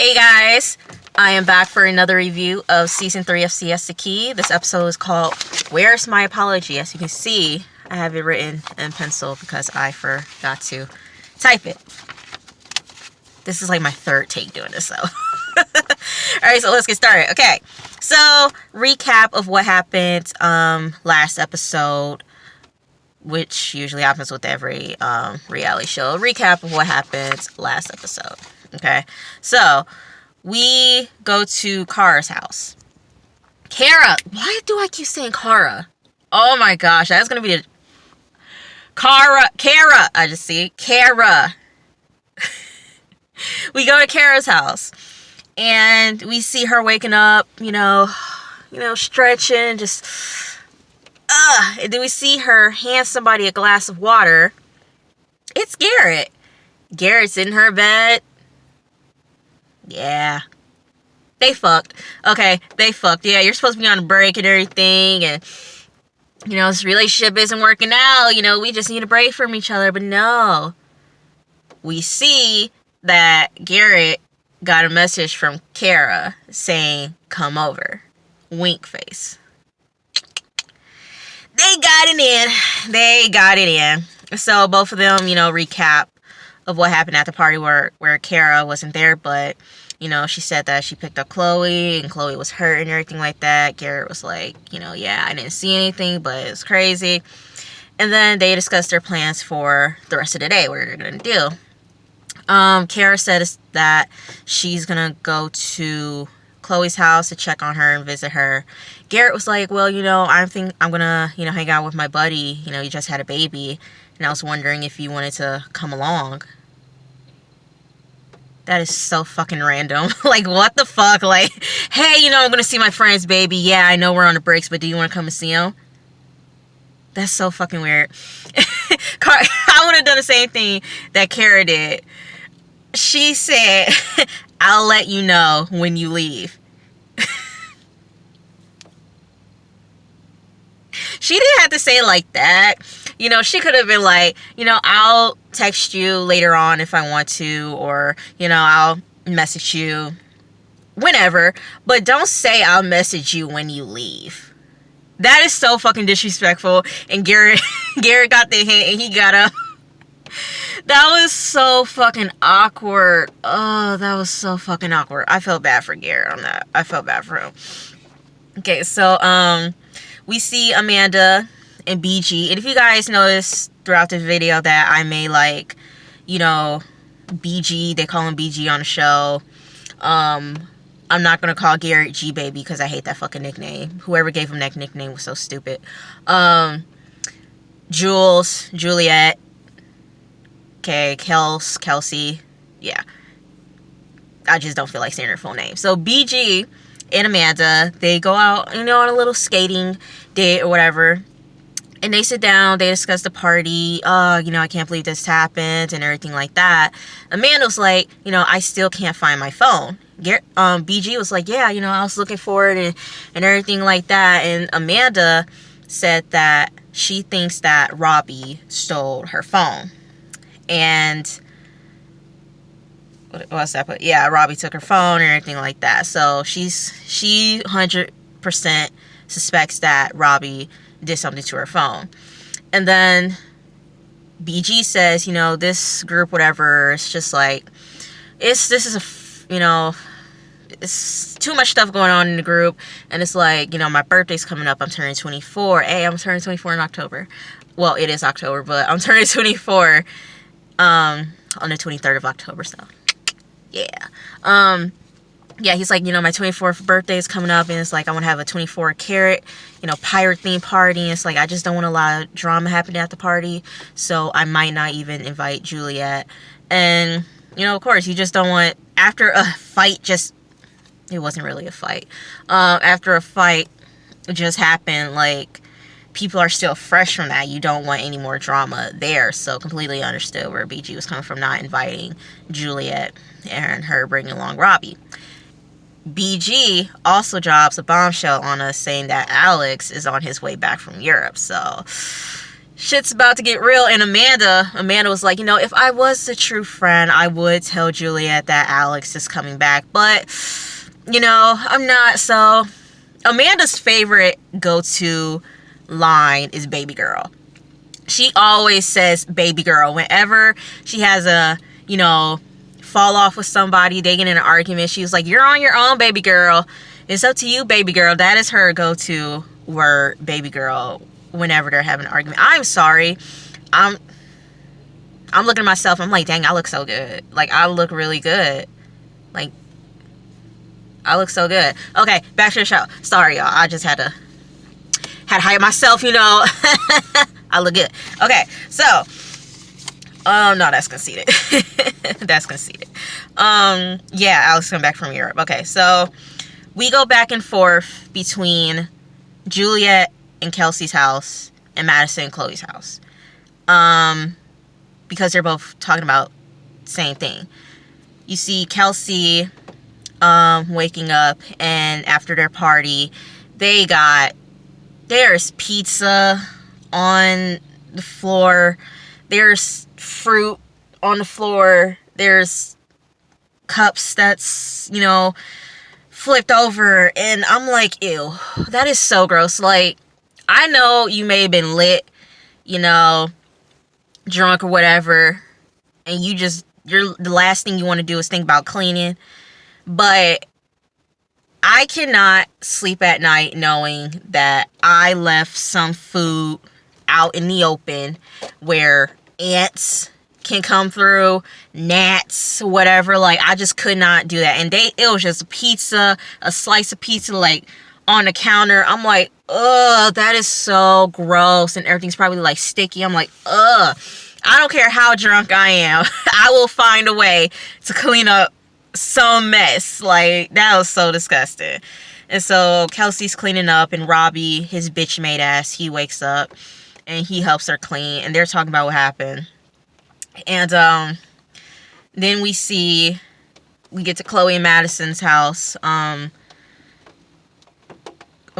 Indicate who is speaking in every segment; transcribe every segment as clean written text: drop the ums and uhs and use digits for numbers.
Speaker 1: Hey guys, I am back for another review of Season 3 of Siesta. This episode is called Where's My Apology? As you can see, I have it written in pencil because I forgot to type it. This is like my third take doing this, so. Alright, so let's get started. Okay, so recap of what happened last episode, which usually happens with every reality show. Recap of what happened last episode. Okay, so we go to Kara's house. Kara, why do I keep saying Kara? Oh my gosh, that's gonna be a Kara. I just see Kara. We go to Kara's house, and we see her waking up. You know, stretching, just and then we see her hand somebody a glass of water. It's Garrett. Garrett's in her bed. Yeah. They fucked. Okay, they fucked. Yeah, you're supposed to be on a break and everything, and this relationship isn't working out. We just need a break from each other. But no. We see that Garrett got a message from Kara saying, come over. Wink face. They got it in. So both of them, recap of what happened at the party where Kara wasn't there, but she said that she picked up Chloe and Chloe was hurt and everything like that. Garrett was like, yeah, I didn't see anything, but it's crazy. And then they discussed their plans for the rest of the day, what they're gonna do. Kara said that she's gonna go to Chloe's house to check on her and visit her. Garrett was like, well, I'm gonna, hang out with my buddy. He just had a baby, and I was wondering if you wanted to come along. That is so fucking random. Like, what the fuck? Like, hey, I'm gonna see my friend's baby. Yeah, I know we're on the breaks, but do you want to come and see him? That's so fucking weird. I would have done the same thing that Kara did. She said, I'll let you know when you leave. She didn't have to say it like that. She could have been like, I'll text you later on if I want to, or, I'll message you whenever, but don't say I'll message you when you leave. That is so fucking disrespectful. And Garrett got the hint and he got up. That was so fucking awkward. Oh, that was so fucking awkward. I felt bad for Garrett on that. I felt bad for him. Okay, so, we see Amanda and BG. And if you guys notice throughout the video that I may like, BG, they call him BG on the show. I'm not going to call Garrett G Baby because I hate that fucking nickname. Whoever gave him that nickname was so stupid. Jules, Juliet, okay, Kelsey. Yeah. I just don't feel like saying her full name. So BG and Amanda, they go out, on a little skating date or whatever. And they sit down, they discuss the party. I can't believe this happened and everything like that. Amanda's like, I still can't find my phone. BG was like, yeah, I was looking for it and everything like that. And Amanda said that she thinks that Robbie stole her phone. And what was that? But yeah, Robbie took her phone and everything like that. So she 100% suspects that Robbie did something to her phone. And then BG says, this group, whatever, it's just like, it's too much stuff going on in the group. And it's like, my birthday's coming up. I'm turning 24. Hey, I'm turning 24 in October. Well, it is October, but I'm turning 24 on the 23rd of October, so yeah. Yeah, he's like, my 24th birthday is coming up, and it's like, I want to have a 24 karat, pirate theme party. And it's like, I just don't want a lot of drama happening at the party, so I might not even invite Juliet. And, of course, you just don't want, after a fight, it wasn't really a fight. After a fight just happened, like, people are still fresh from that. You don't want any more drama there. So completely understood where BG was coming from, not inviting Juliet and her bringing along Robbie. BG also drops a bombshell on us saying that Alex is on his way back from Europe. So shit's about to get real. And Amanda was like, if I was a true friend, I would tell Juliet that Alex is coming back. But, I'm not. So Amanda's favorite go-to line is baby girl. She always says baby girl whenever she has a, fall off with somebody, they get in an argument. She was like, you're on your own, baby girl. It's up to you, baby girl. That is her go-to word, baby girl, whenever they're having an argument. I'm sorry. I'm looking at myself. I'm like, dang, I look so good. Like, I look really good. Like, I look so good. Okay, back to the show. Sorry, y'all. I just had to hype myself, I look good. Okay, so, no, that's conceited. That's conceited. Yeah, Alex come back from Europe. Okay, so we go back and forth between Juliet and Kelsey's house and Madison and Chloe's house. Because they're both talking about the same thing. You see Kelsey waking up, and after their party, there's pizza on the floor, there's fruit on the floor, there's cups that's, flipped over, and I'm like, ew, that is so gross. Like, I know you may have been lit, drunk or whatever, and the last thing you want to do is think about cleaning, but I cannot sleep at night knowing that I left some food out in the open where ants can come through, gnats, whatever. Like, I just could not do that. And it was just a slice of pizza, like, on the counter. I'm like, ugh, that is so gross. And everything's probably, like, sticky. I'm like, ugh. I don't care how drunk I am. I will find a way to clean up some mess. Like, that was so disgusting. And so Kelsey's cleaning up, and Robbie, his bitch made ass, he wakes up and he helps her clean, and they're talking about what happened. And then we get to Chloe and Madison's house. Of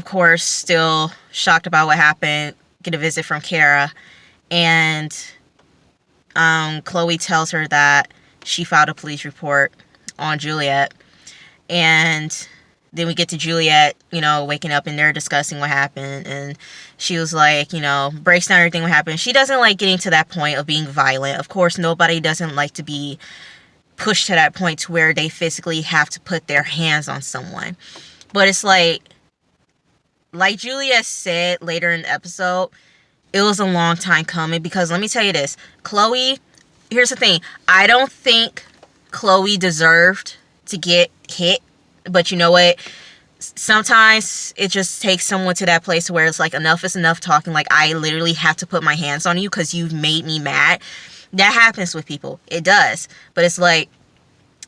Speaker 1: course, still shocked about what happened. Get a visit from Kara, and Chloe tells her that she filed a police report on Juliet. And then we get to Juliet, waking up, and they're discussing what happened. And she was like, breaks down everything what happened. She doesn't like getting to that point of being violent. Of course, nobody doesn't like to be pushed to that point to where they physically have to put their hands on someone. But it's like Juliet said later in the episode, it was a long time coming, because let me tell you this, Chloe, here's the thing, I don't think Chloe deserved to get hit, but you know what, sometimes it just takes someone to that place where it's like, enough is enough talking, like, I literally have to put my hands on you because you've made me mad. That happens with people, it does, but it's like,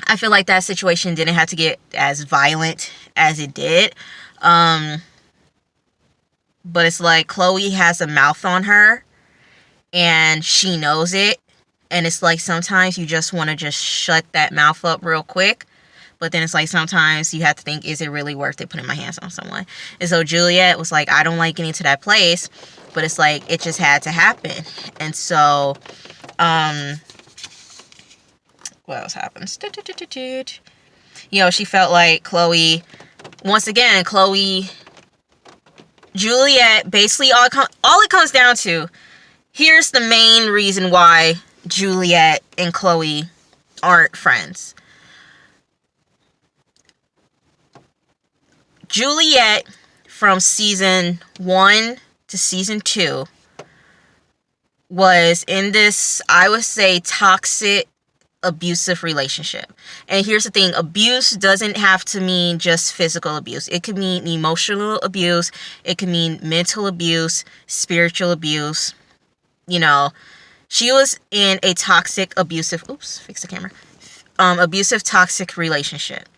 Speaker 1: I feel like that situation didn't have to get as violent as it did. But it's like Chloe has a mouth on her, and she knows it. And it's like sometimes you just want to just shut that mouth up real quick. But then it's like sometimes you have to think, is it really worth it putting my hands on someone? And so Juliet was like, I don't like getting to that place. But it's like, it just had to happen. And so, what else happens? She felt like Chloe, once again, Juliet, basically all it comes down to, here's the main reason why Juliet and Chloe aren't friends. Juliet, from season 1 to season 2, was in this, I would say, toxic, abusive relationship. And here's the thing, abuse doesn't have to mean just physical abuse. It could mean emotional abuse, it could mean mental abuse, spiritual abuse. She was in a toxic, abusive, abusive, toxic relationship.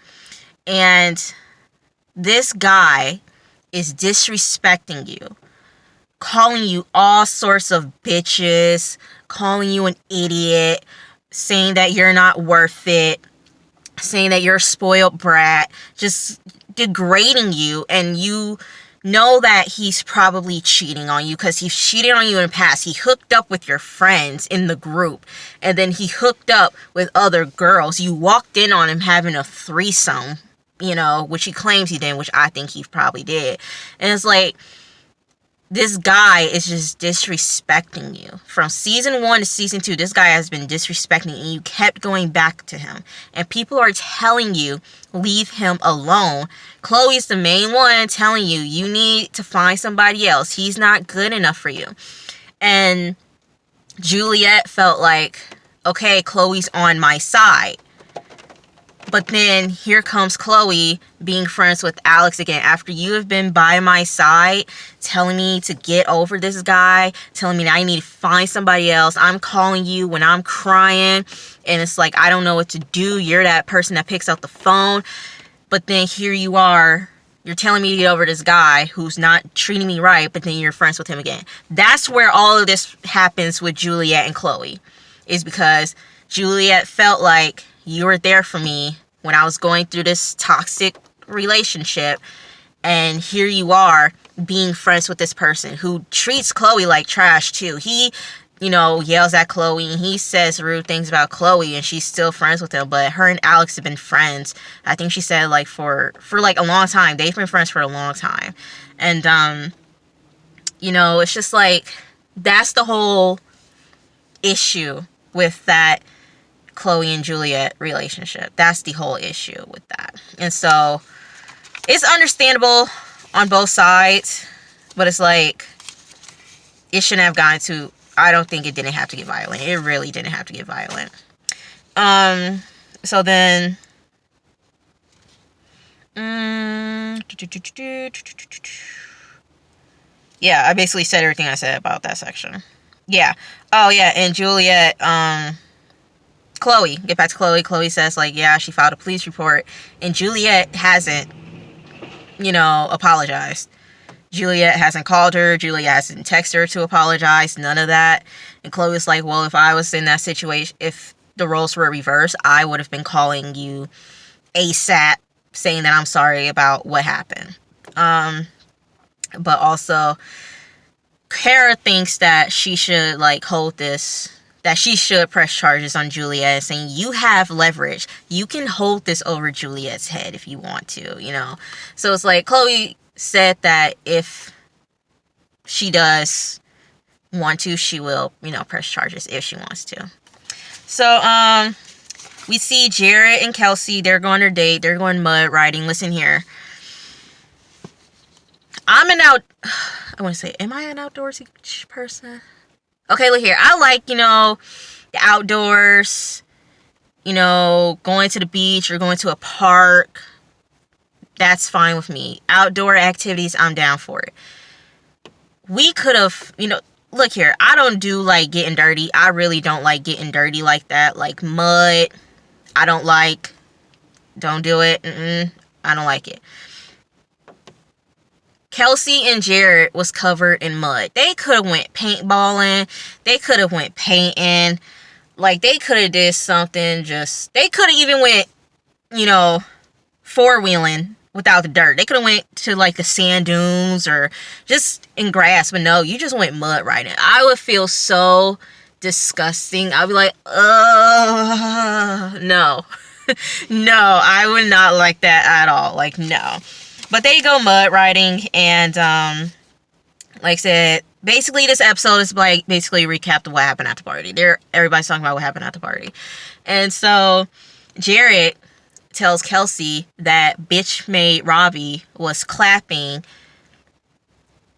Speaker 1: And this guy is disrespecting you, calling you all sorts of bitches, calling you an idiot, saying that you're not worth it, saying that you're a spoiled brat, just degrading you, and you know that he's probably cheating on you, because he's cheated on you in the past. He hooked up with your friends in the group, and then he hooked up with other girls. You walked in on him having a threesome, you know, which he claims he did, which I think he probably did. And it's like, this guy is just disrespecting you. From season 1 to season 2, this guy has been disrespecting you, and you kept going back to him. And people are telling you, leave him alone. Chloe's the main one telling you, you need to find somebody else. He's not good enough for you. And Juliet felt like, okay, Chloe's on my side. But then here comes Chloe being friends with Alex again. After you have been by my side, telling me to get over this guy, telling me that I need to find somebody else. I'm calling you when I'm crying, and it's like, I don't know what to do. You're that person that picks up the phone. But then here you are, you're telling me to get over this guy who's not treating me right, but then you're friends with him again. That's where all of this happens with Juliet and Chloe, is because Juliet felt like you were there for me when I was going through this toxic relationship, and here you are being friends with this person who treats Chloe like trash too. He, you know, yells at Chloe, and he says rude things about Chloe, and she's still friends with him. But her and Alex have been friends, I think she said, like for like a long time. They've been friends for a long time. And you know, it's just like, that's the whole issue with that Chloe and Juliet relationship. That's the whole issue with that. And so it's understandable on both sides, but it's like, it shouldn't have gotten to, I don't think it didn't have to get violent. It really didn't have to get violent. So then yeah, I basically said everything I said about that section. Yeah. Oh yeah, and Juliet, Chloe, get back to Chloe. Chloe says, like, yeah, she filed a police report, and Juliet hasn't, you know, apologized. Juliet hasn't called her. Juliet hasn't texted her to apologize. None of that. And Chloe's like, well, if I was in that situation, if the roles were reversed, I would have been calling you ASAP, saying that I'm sorry about what happened. But also, Kara thinks that she should, like, hold this, that she should press charges on Juliet, saying, you have leverage. You can hold this over Juliet's head if you want to, you know. So it's like, Chloe said that if she does want to, she will, you know, press charges if she wants to. So, we see Jared and Kelsey. They're going on their date. They're going mud riding. Listen here. I want to say, am I an outdoorsy person? Okay, look here. I like, you know, the outdoors, you know, going to the beach or going to a park. That's fine with me. Outdoor activities, I'm down for it. We could have, you know, look here. I don't do, like, getting dirty. I really don't like getting dirty like that. Like mud, I don't like. Don't do it. I don't like it. Kelsey and Jared was covered in mud. They could have went paintballing. They could have went painting. Like, they could have did something just... They could have even went, you know, four-wheeling without the dirt. They could have went to, like, the sand dunes or just in grass. But no, you just went mud riding. I would feel so disgusting. I'd be like, no. No, I would not like that at all. Like, no. But they go mud riding, and like I said, basically this episode is like basically a recap of what happened at the party. Everybody's talking about what happened at the party. And so Jared tells Kelsey that bitch-made Robbie was clapping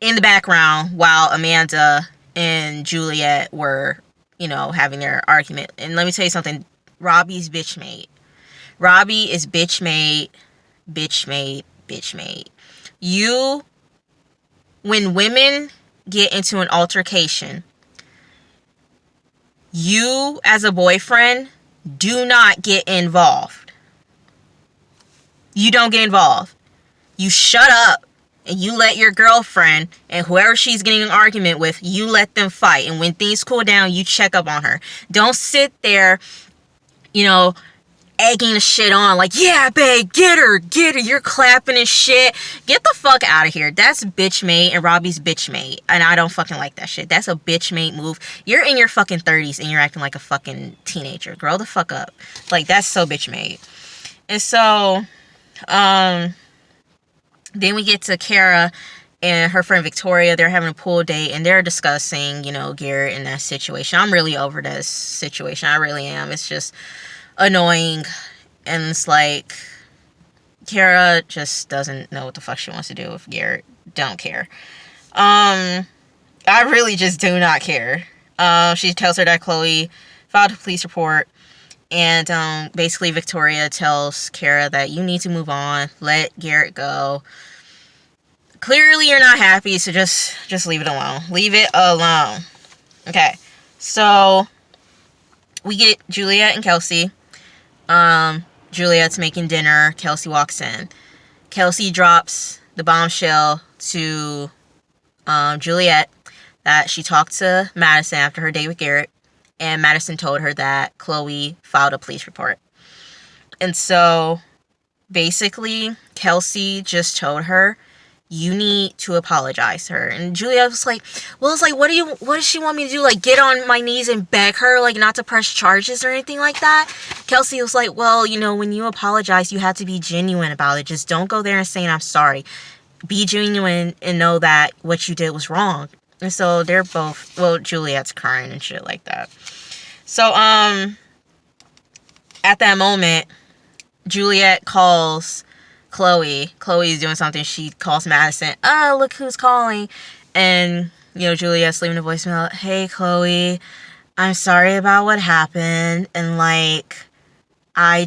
Speaker 1: in the background while Amanda and Juliet were, you know, having their argument. And let me tell you something. Robbie's bitch-made. Robbie is bitch-made, bitch-made, bitch-made. When women get into an altercation, you as a boyfriend do not get involved. You don't get involved. You shut up and you let your girlfriend and whoever she's getting an argument with, you let them fight. And when things cool down, you check up on her. Don't sit there, you know, egging the shit on, like, yeah, babe, get her, you're clapping and shit. Get the fuck out of here. That's bitch mate, and Robbie's bitch mate, and I don't fucking like that shit. That's a bitch mate move. You're in your fucking 30s, and you're acting like a fucking teenager. Grow the fuck up. Like, that's so bitch mate. And so, then we get to Kara and her friend Victoria. They're having a pool date, and they're discussing, you know, Garrett in that situation. I'm really over this situation. I really am. It's just annoying, and it's like Kara just doesn't know what the fuck she wants to do with Garrett. Don't care. I really just do not care. She tells her that Chloe filed a police report, and basically Victoria tells Kara that you need to move on, let Garrett go. Clearly you're not happy, so just leave it alone. Leave it alone. Okay, so we get Juliet and Kelsey. Juliet's making dinner. Kelsey walks in. Kelsey drops the bombshell to Juliet that she talked to Madison after her date with Garrett, and Madison told her that Chloe filed a police report. And so basically Kelsey just told her, you need to apologize to her. And Juliet was like, well, it's like, what does she want me to do? Like, get on my knees and beg her, like, not to press charges or anything like that? Kelsey was like, well, you know, when you apologize, you have to be genuine about it. Just don't go there and saying, I'm sorry. Be genuine and know that what you did was wrong. And so they're both, well, Juliet's crying and shit like that. So, at that moment, Juliet calls Chloe. Chloe's doing something. She calls Madison. Oh, look who's calling. And, you know, Juliet's leaving a voicemail. Hey, Chloe, I'm sorry about what happened. And, like, I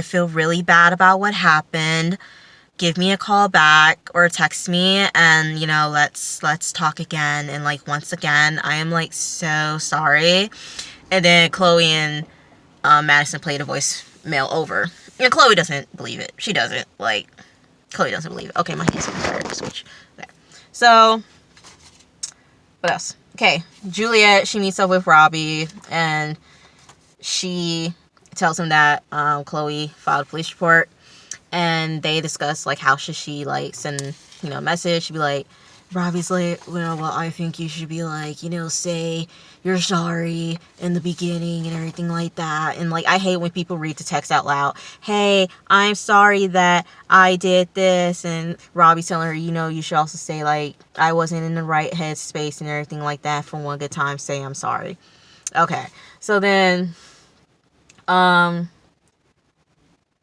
Speaker 1: feel really bad about what happened. Give me a call back or text me, and, you know, let's talk again. And, like, once again, I am, like, so sorry. And then Chloe and Madison played a voicemail over. And Chloe doesn't believe it. She doesn't. Like, Chloe doesn't believe it. Okay, my hand's on the switch. Okay. So, what else? Okay, Juliet, she meets up with Robbie, and she tells him that Chloe filed a police report, and they discuss, like, how should she, like, send, you know, a message. She'd be like, Robbie's like, well, I think you should be like, you know, say you're sorry in the beginning and everything like that. And, like, I hate when people read the text out loud. Hey, I'm sorry that I did this. And Robbie's telling her, you know, you should also say, like, I wasn't in the right headspace and everything like that. For one good time, say I'm sorry. Okay. So then,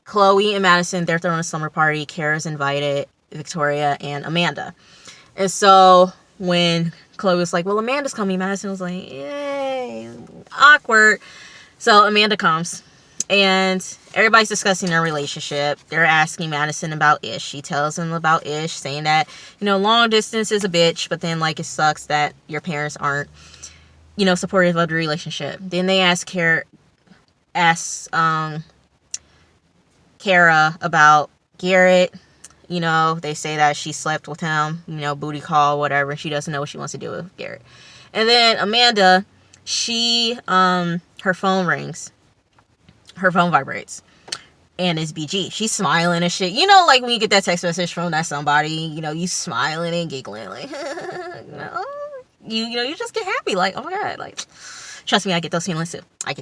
Speaker 1: Chloe and Madison, they're throwing a slumber party. Kara's invited, Victoria and Amanda. And so when Chloe was like, well, Amanda's coming, Madison was like, yay, awkward. So Amanda comes, and everybody's discussing their relationship. They're asking Madison about Ish. She tells them about Ish, saying that, you know, long distance is a bitch, but then, like, it sucks that your parents aren't, you know, supportive of the relationship. Then they ask Kara about Garrett. You know, they say that she slept with him, you know, booty call, whatever. She doesn't know what she wants to do with Garrett. And then Amanda, her phone rings. Her phone vibrates. And it's BG. She's smiling and shit. You know, like, when you get that text message from that somebody, you know, you smiling and giggling, like, you know, you just get happy, like, oh my God, like, trust me, I get those feelings too. I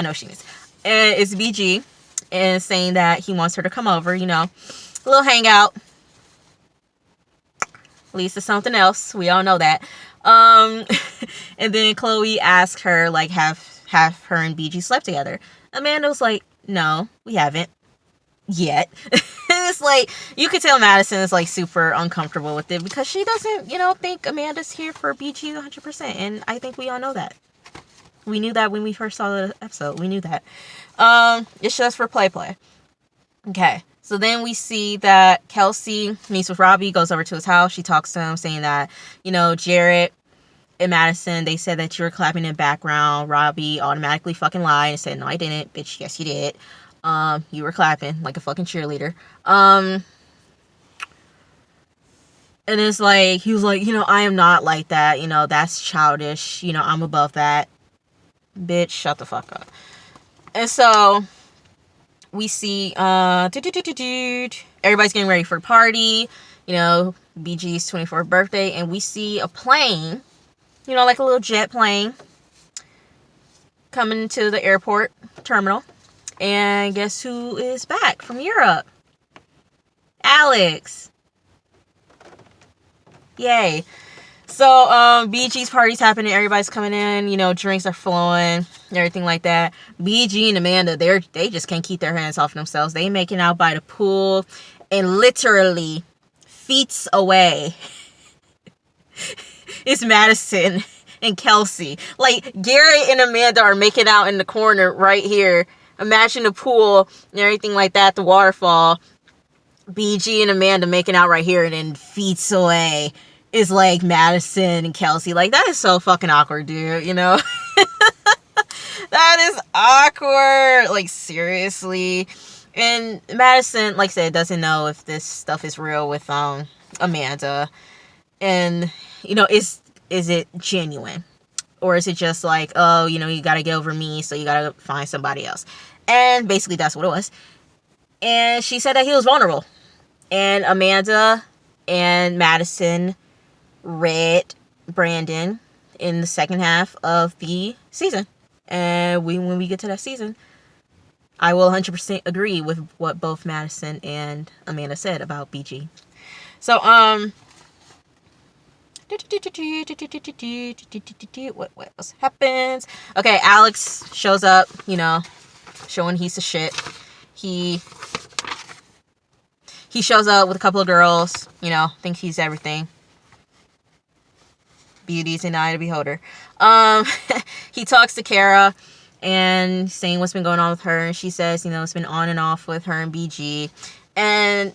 Speaker 1: know she is. And it's BG. And saying that he wants her to come over, you know, a little hangout. At least it's something else. We all know that. And then Chloe asked her, like, have her and BG slept together. Amanda was like, no, we haven't yet. It's like, you could tell Madison is, like, super uncomfortable with it because she doesn't, you know, think Amanda's here for BG 100%. And I think we all know that. We knew that when we first saw the episode. We knew that. It's just for play. Okay. So then we see that Kelsey meets with Robbie, goes over to his house. She talks to him, saying that, you know, Jarrett and Madison, they said that you were clapping in the background. Robbie automatically fucking lied and said, no, I didn't. Bitch, yes, you did. You were clapping like a fucking cheerleader. And it's like, he was like, you know, I am not like that. You know, that's childish. You know, I'm above that. Bitch, shut the fuck up. And so we see everybody's getting ready for the party, you know, BG's 24th birthday, and we see a plane, you know, like a little jet plane coming to the airport terminal. And guess who is back from Europe? Alex. Yay. So, BG's party's happening, everybody's coming in, you know, drinks are flowing, everything like that. BG and Amanda, they just can't keep their hands off themselves. They making out by the pool, and literally feet away is Madison and Kelsey. Like, Gary and Amanda are making out in the corner right here. Imagine the pool and everything like that, the waterfall. BG and Amanda making out right here, and then feet away is like Madison and Kelsey. Like, that is so fucking awkward, dude, you know? That is awkward. Like, seriously. And Madison, like I said, doesn't know if this stuff is real with Amanda. And, you know, is it genuine? Or is it just like, oh, you know, you gotta get over me, so you gotta find somebody else? And basically that's what it was. And she said that he was vulnerable. And Amanda and Madison read Brandon in the second half of the season. And when we get to that season, I will 100% agree with what both Madison and Amanda said about BG. So, what else happens? Okay, Alex shows up, you know, showing he's a shit. He shows up with a couple of girls, you know, thinks he's everything. Beauty's an eye of the beholder. He talks to Kara and saying what's been going on with her, and she says, you know, it's been on and off with her and BG. And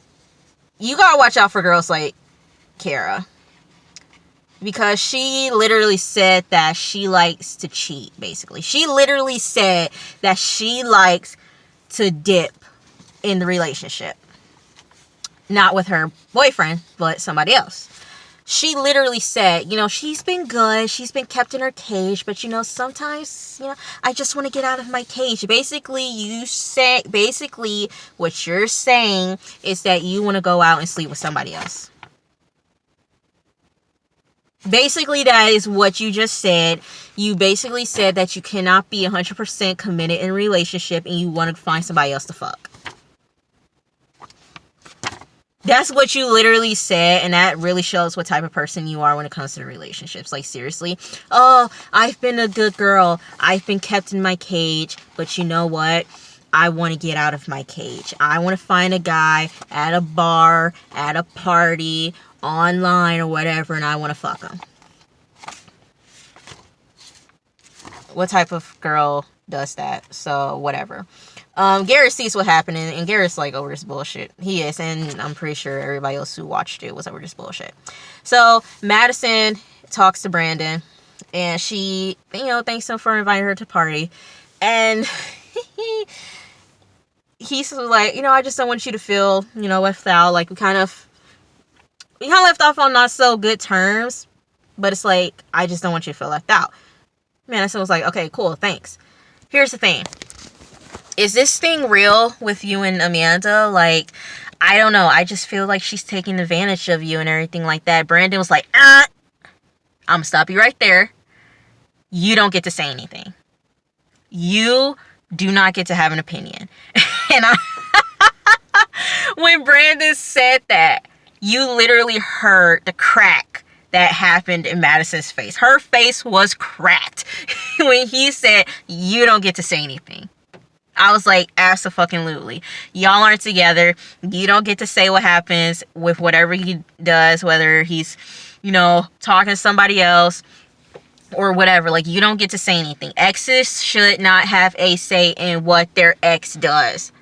Speaker 1: you gotta watch out for girls like Kara, because she literally said that she likes to cheat, basically. She literally said that she likes to dip in the relationship. Not with her boyfriend, but somebody else. She literally said, you know, she's been good. She's been kept in her cage. But, you know, sometimes, you know, I just want to get out of my cage. Basically, what you're saying is that you want to go out and sleep with somebody else. Basically, that is what you just said. You basically said that you cannot be 100% committed in a relationship and you want to find somebody else to fuck. That's what you literally said, and that really shows what type of person you are when it comes to relationships. Like, seriously. Oh, I've been a good girl. I've been kept in my cage, but you know what? I want to get out of my cage. I want to find a guy at a bar, at a party, online or whatever, and I want to fuck him. What type of girl does that? So, whatever. Garrett sees what happened, and Garrett's like over this bullshit. He is, and I'm pretty sure everybody else who watched it was over this bullshit. So, Madison talks to Brandon, and she, you know, thanks him for inviting her to party. And he's like, you know, I just don't want you to feel, you know, left out. Like, we kind of left off on not so good terms, but it's like, I just don't want you to feel left out. Madison was like, okay, cool, thanks. Here's the thing. Is this thing real with you and Amanda? Like, I don't know. I just feel like she's taking advantage of you and everything like that. Brandon was like, I'm going to stop you right there. You don't get to say anything. You do not get to have an opinion. And when Brandon said that, you literally heard the crack that happened in Madison's face. Her face was cracked when he said, you don't get to say anything. I was like, abso-fucking-lutely. Y'all aren't together. You don't get to say what happens with whatever he does, whether he's, you know, talking to somebody else or whatever. Like, you don't get to say anything. Exes should not have a say in what their ex does.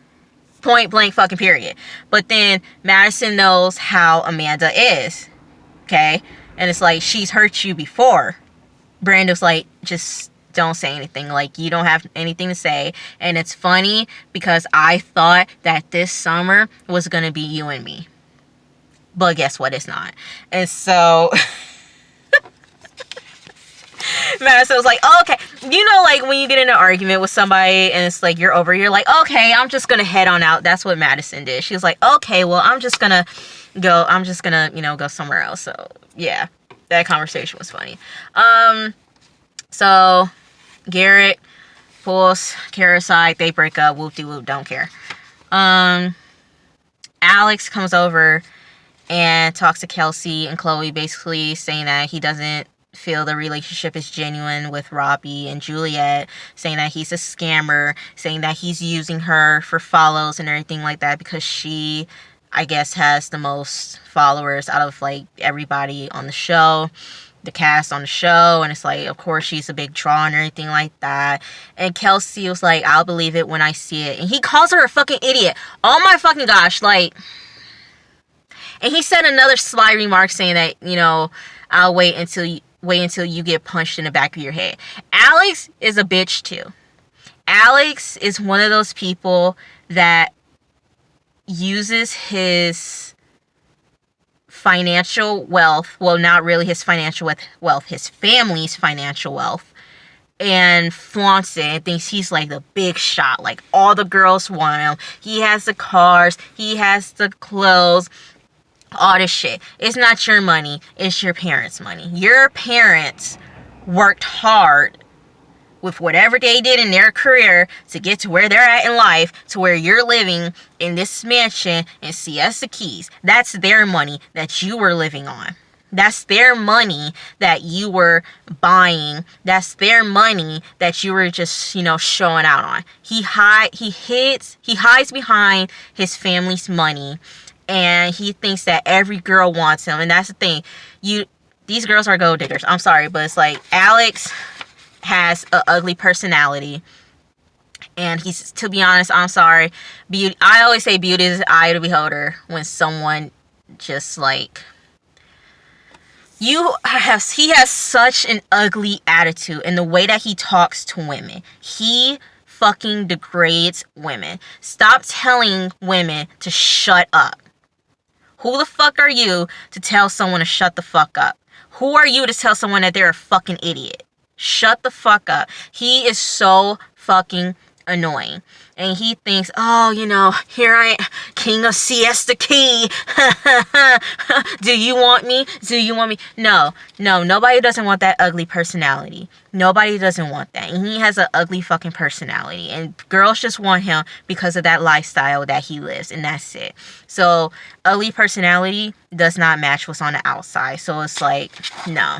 Speaker 1: Point blank fucking period. But then Madison knows how Amanda is. Okay? And it's like, she's hurt you before. Brando's like, just don't say anything. Like, you don't have anything to say. And it's funny because I thought that this summer was gonna be you and me, but guess what? It's not. And so Madison was like, oh, okay. You know, like, when you get in an argument with somebody and it's like, you're like, okay, I'm just gonna head on out. That's what Madison did. She was like, okay, well, I'm just gonna, go somewhere else. So, yeah, that conversation was funny. So, Garrett pulls Kara aside. They break up. Whoop-de-whoop, don't care. Alex comes over and talks to Kelsey and Chloe, basically saying that he doesn't feel the relationship is genuine with Robbie and Juliet, saying that he's a scammer, saying that he's using her for follows and everything like that because she, I guess, has the most followers out of, like, everybody on the show, the cast on the show, and it's like, of course, she's a big draw and everything like that. And Kelsey was like, I'll believe it when I see it. And he calls her a fucking idiot. Oh my fucking gosh, like... And he said another sly remark saying that, I'll wait until you get punched in the back of your head. Alex is a bitch too. Alex is one of those people that uses his financial wealth, well, not really his financial wealth, his family's financial wealth, and flaunts it and thinks he's like the big shot. Like, all the girls want him. He has the cars. He has the clothes. All this shit. It's not your money. It's your parents' money. Your parents worked hard with whatever they did in their career to get to where they're at in life, to where you're living in this mansion in Siesta Keys. That's their money that you were living on. That's their money that you were buying. That's their money that you were just, showing out on. He hides behind his family's money. And he thinks that every girl wants him. And that's the thing. These girls are gold diggers. I'm sorry. But it's like, Alex has an ugly personality. And to be honest, I'm sorry. I always say beauty is the eye of the beholder. When someone just like... He has such an ugly attitude. And the way that he talks to women. He fucking degrades women. Stop telling women to shut up. Who the fuck are you to tell someone to shut the fuck up? Who are you to tell someone that they're a fucking idiot? Shut the fuck up. He is so fucking annoying. And he thinks, oh, here I am, king of Siesta Key. Do you want me? No, nobody doesn't want that ugly personality. Nobody doesn't want that. And he has an ugly fucking personality. And girls just want him because of that lifestyle that he lives. And that's it. So, ugly personality does not match what's on the outside. So, it's like, no.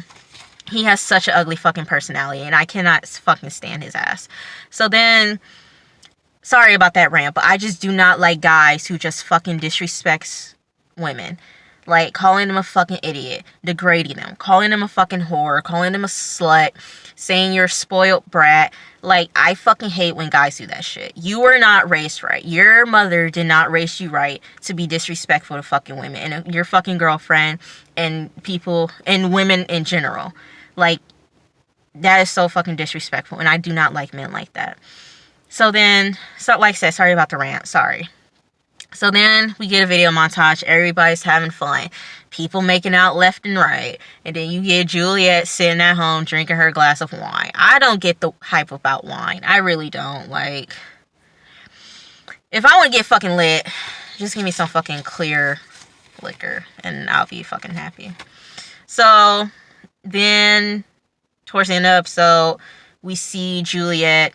Speaker 1: He has such an ugly fucking personality. And I cannot fucking stand his ass. So then... Sorry about that rant, but I just do not like guys who just fucking disrespects women. Like, calling them a fucking idiot, degrading them, calling them a fucking whore, calling them a slut, saying you're a spoiled brat. Like, I fucking hate when guys do that shit. You were not raised right. Your mother did not raise you right to be disrespectful to fucking women and your fucking girlfriend and people and women in general. Like, that is so fucking disrespectful, and I do not like men like that. So then, like I said, sorry about the rant, sorry. So then we get a video montage, everybody's having fun. People making out left and right. And then you get Juliet sitting at home drinking her glass of wine. I don't get the hype about wine. I really don't. Like, if I want to get fucking lit, just give me some fucking clear liquor and I'll be fucking happy. So then, towards the end of the episode, we see Juliet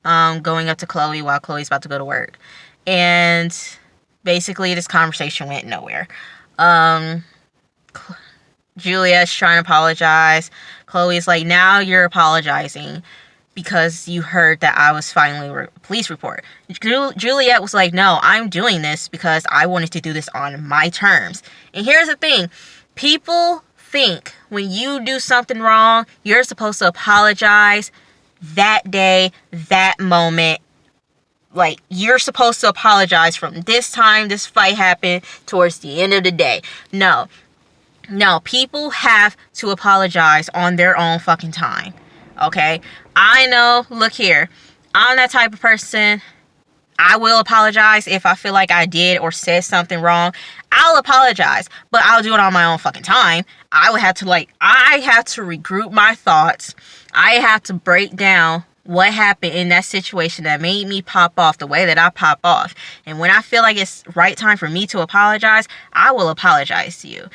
Speaker 1: going up to Chloe while Chloe's about to go to work. And basically this conversation went nowhere. Juliet's trying to apologize. Chloe's like, now you're apologizing because you heard that I was filing a police report. Juliet was like, no, I'm doing this because I wanted to do this on my terms. And here's the thing. People think when you do something wrong, you're supposed to apologize that day, that moment. Like, you're supposed to apologize from this time this fight happened towards the end of the day. No, people have to apologize on their own fucking time. Okay? I know, look here. I'm that type of person. I will apologize if I feel like I did or said something wrong. I'll apologize, but I'll do it on my own fucking time. I have to regroup my thoughts. I have to break down what happened in that situation that made me pop off the way that I pop off. And when I feel like it's right time for me to apologize, I will apologize to you.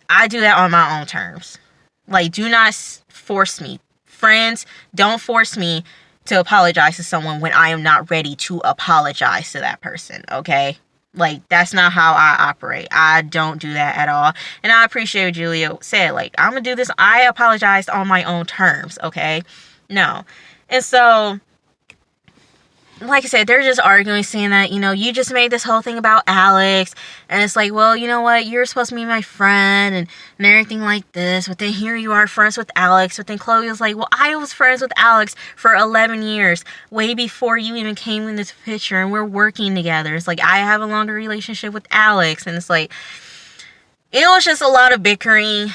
Speaker 1: I do that on my own terms. Like, do not force me. Friends, don't force me to apologize to someone when I am not ready to apologize to that person, okay? Like, that's not how I operate. I don't do that at all. And I appreciate what Julia said. Like, I'm gonna do this. I apologized on my own terms, okay? No. And so, like I said, they're just arguing, saying that, you know, you just made this whole thing about Alex. And it's like, well, you know what? You're supposed to be my friend and everything like this. But then here you are friends with Alex. But then Chloe was like, well, I was friends with Alex for 11 years. Way before you even came in this picture. And we're working together. It's like, I have a longer relationship with Alex. And it's like, it was just a lot of bickering,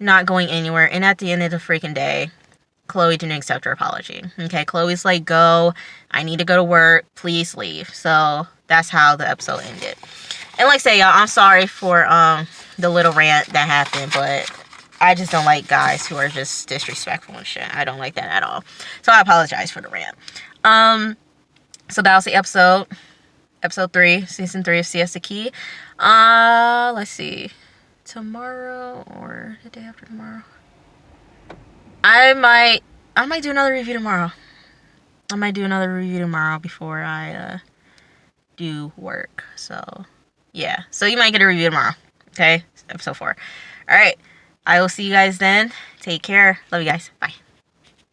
Speaker 1: not going anywhere. And at the end of the freaking day, Chloe didn't accept her apology. Okay, Chloe's like, go. I need to go to work. Please leave. So that's how the episode ended. And like I say, y'all, I'm sorry for the little rant that happened, but I just don't like guys who are just disrespectful and shit. I don't like that at all. So I apologize for the rant. So that was the episode. Episode 3, season 3 of Siesta Key. Let's see. Tomorrow or the day after tomorrow. I might do another review tomorrow. I might do another review tomorrow before I do work. So, yeah. So you might get a review tomorrow. Okay? Episode 4. Alright. I will see you guys then. Take care. Love you guys. Bye.